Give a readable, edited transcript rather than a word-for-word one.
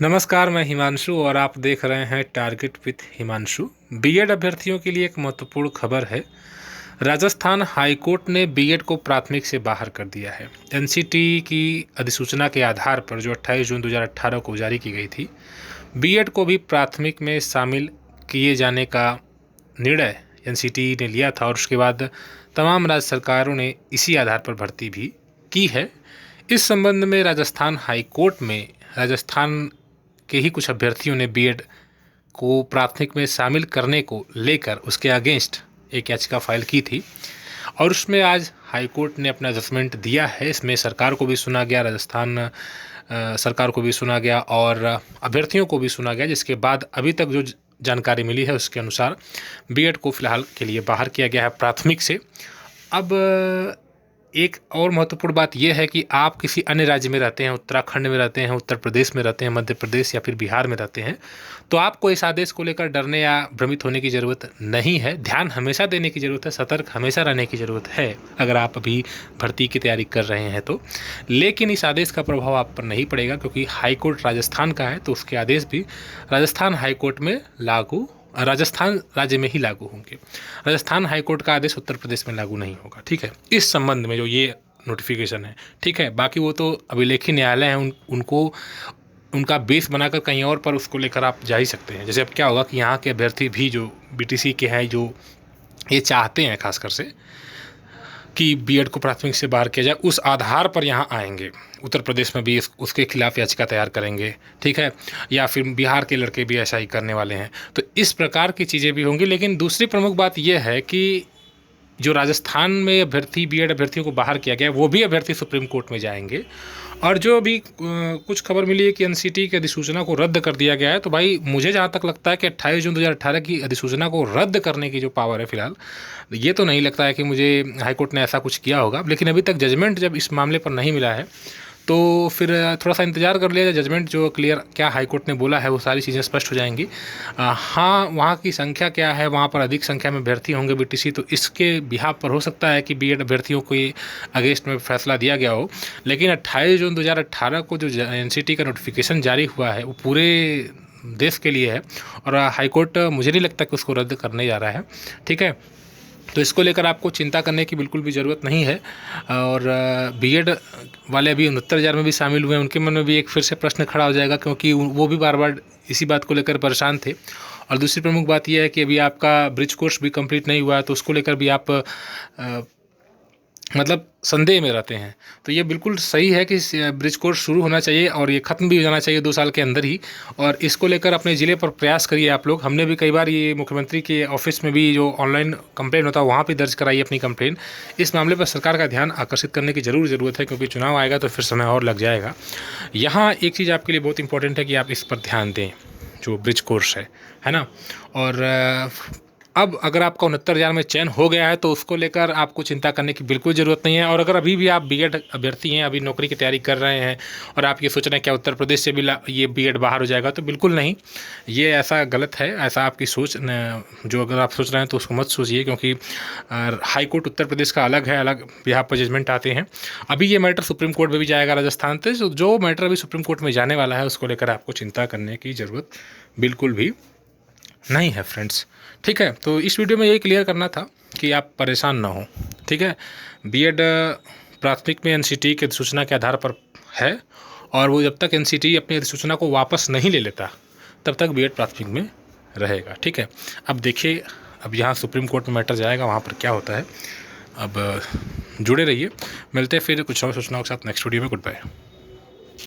नमस्कार, मैं हिमांशु और आप देख रहे हैं टारगेट विथ हिमांशु। बीएड अभ्यर्थियों के लिए एक महत्वपूर्ण खबर है। राजस्थान हाईकोर्ट ने बीएड को प्राथमिक से बाहर कर दिया है। एनसीटी की अधिसूचना के आधार पर जो 28 जून 2018 को जारी की गई थी, बीएड को भी प्राथमिक में शामिल किए जाने का निर्णय एनसीटी ने लिया था और उसके बाद तमाम राज्य सरकारों ने इसी आधार पर भर्ती भी की है। इस संबंध में राजस्थान हाईकोर्ट में राजस्थान के ही कुछ अभ्यर्थियों ने बीएड को प्राथमिक में शामिल करने को लेकर उसके अगेंस्ट एक याचिका फाइल की थी और उसमें आज हाईकोर्ट ने अपना जजमेंट दिया है। इसमें सरकार को भी सुना गया, राजस्थान सरकार को भी सुना गया और अभ्यर्थियों को भी सुना गया, जिसके बाद अभी तक जो जानकारी मिली है उसके अनुसार बीएड को फिलहाल के लिए बाहर किया गया है प्राथमिक से। अब एक और महत्वपूर्ण बात यह है कि आप किसी अन्य राज्य में रहते हैं, उत्तराखंड में रहते हैं, उत्तर प्रदेश में रहते हैं, मध्य प्रदेश या फिर बिहार में रहते हैं, तो आपको इस आदेश को लेकर डरने या भ्रमित होने की ज़रूरत नहीं है। ध्यान हमेशा देने की ज़रूरत है, सतर्क हमेशा रहने की ज़रूरत है अगर आप अभी भर्ती की तैयारी कर रहे हैं तो। लेकिन इस आदेश का प्रभाव आप पर नहीं पड़ेगा क्योंकि हाईकोर्ट राजस्थान का है, तो उसके आदेश भी राजस्थान हाईकोर्ट में राजस्थान राज्य में ही लागू होंगे। राजस्थान हाईकोर्ट का आदेश उत्तर प्रदेश में लागू नहीं होगा। ठीक है, इस संबंध में जो ये नोटिफिकेशन है, ठीक है, बाकी वो तो अभिलेखीय न्यायालय है, उनको उनका बेस बनाकर कहीं और पर उसको लेकर आप जा ही सकते हैं। जैसे अब क्या होगा कि यहाँ के अभ्यर्थी भी जो बीटीसी के हैं, जो ये चाहते हैं खासकर से कि बीएड को प्राथमिक से बाहर किया जाए, उस आधार पर यहाँ आएंगे। उत्तर प्रदेश में भी उसके खिलाफ याचिका तैयार करेंगे, ठीक है, या फिर बिहार के लड़के भी ऐसा ही करने वाले हैं। तो इस प्रकार की चीज़ें भी होंगी। लेकिन दूसरी प्रमुख बात यह है कि जो राजस्थान में बीएड अभ्यर्थियों को बाहर किया गया, वो भी अभ्यर्थी सुप्रीम कोर्ट में जाएंगे। और जो अभी कुछ खबर मिली है कि एनसीटी की अधिसूचना को रद्द कर दिया गया है, तो भाई मुझे जहाँ तक लगता है कि 28 जून 2018 की अधिसूचना को रद्द करने की जो पावर है फिलहाल, ये तो नहीं लगता है कि मुझे हाईकोर्ट ने ऐसा कुछ किया होगा। लेकिन अभी तक जजमेंट जब इस मामले पर नहीं मिला है तो फिर थोड़ा सा इंतज़ार कर लिया जाए। जजमेंट जो क्लियर क्या हाईकोर्ट ने बोला है वो सारी चीज़ें स्पष्ट हो जाएंगी। हाँ, वहाँ की संख्या क्या है, वहाँ पर अधिक संख्या में अभ्यर्थी होंगे बीटीसी, तो इसके बिहाफ पर हो सकता है कि बीएड अभ्यर्थियों को अगेंस्ट में फैसला दिया गया हो। लेकिन 28 जून 2018 को जो एनसीटी का नोटिफिकेशन जारी हुआ है वो पूरे देश के लिए है और हाईकोर्ट मुझे नहीं लगता कि उसको रद्द करने जा रहा है। ठीक है, तो इसको लेकर आपको चिंता करने की बिल्कुल भी ज़रूरत नहीं है। और बीएड वाले अभी 69,000 में भी शामिल हुए हैं, उनके मन में भी एक फिर से प्रश्न खड़ा हो जाएगा क्योंकि वो भी बार बार इसी बात को लेकर परेशान थे। और दूसरी प्रमुख बात यह है कि अभी आपका ब्रिज कोर्स भी कंप्लीट नहीं हुआ है, तो उसको लेकर भी आप मतलब संदेह में रहते हैं। तो ये बिल्कुल सही है कि ब्रिज कोर्स शुरू होना चाहिए और ये ख़त्म भी हो जाना चाहिए 2 साल के अंदर ही। और इसको लेकर अपने ज़िले पर प्रयास करिए आप लोग। हमने भी कई बार ये मुख्यमंत्री के ऑफिस में भी जो ऑनलाइन कंप्लेन होता है वहाँ पे दर्ज कराई अपनी कंप्लेन। इस मामले पर सरकार का ध्यान आकर्षित करने की ज़रूरत है क्योंकि चुनाव आएगा तो फिर समय और लग जाएगा। यहाँ एक चीज़ आपके लिए बहुत इंपॉर्टेंट है कि आप इस पर ध्यान दें, जो ब्रिज कोर्स है ना। और अब अगर आपका 69,000 में चयन हो गया है तो उसको लेकर आपको चिंता करने की बिल्कुल ज़रूरत नहीं है। और अगर अभी भी आप बीएड अभ्यर्थी हैं, अभी नौकरी की तैयारी कर रहे हैं और आप ये सोच रहे हैं क्या उत्तर प्रदेश से भी ये बीएड बाहर हो जाएगा, तो बिल्कुल नहीं, ये ऐसा गलत है। ऐसा आपकी सोच जो अगर आप सोच रहे हैं तो उसको मत सोचिए क्योंकि हाईकोर्ट उत्तर प्रदेश का अलग है, अलग बिहार पर जजमेंट आते हैं। अभी ये मैटर सुप्रीम कोर्ट में भी जाएगा राजस्थान से, जो मैटर अभी सुप्रीम कोर्ट में जाने वाला है उसको लेकर आपको चिंता करने की ज़रूरत बिल्कुल भी नहीं है फ्रेंड्स। ठीक है, तो इस वीडियो में यही क्लियर करना था कि आप परेशान ना हो। ठीक है, बीएड प्राथमिक में एनसीटी की अधिसूचना के आधार पर है और वो जब तक एनसीटी अपनी अधिसूचना को वापस नहीं ले लेता तब तक बीएड प्राथमिक में रहेगा। ठीक है, अब देखिए, अब यहाँ सुप्रीम कोर्ट में मैटर जाएगा, वहाँ पर क्या होता है। अब जुड़े रहिए, मिलते हैं फिर कुछ और सूचनाओं के साथ नेक्स्ट वीडियो में। Good bye.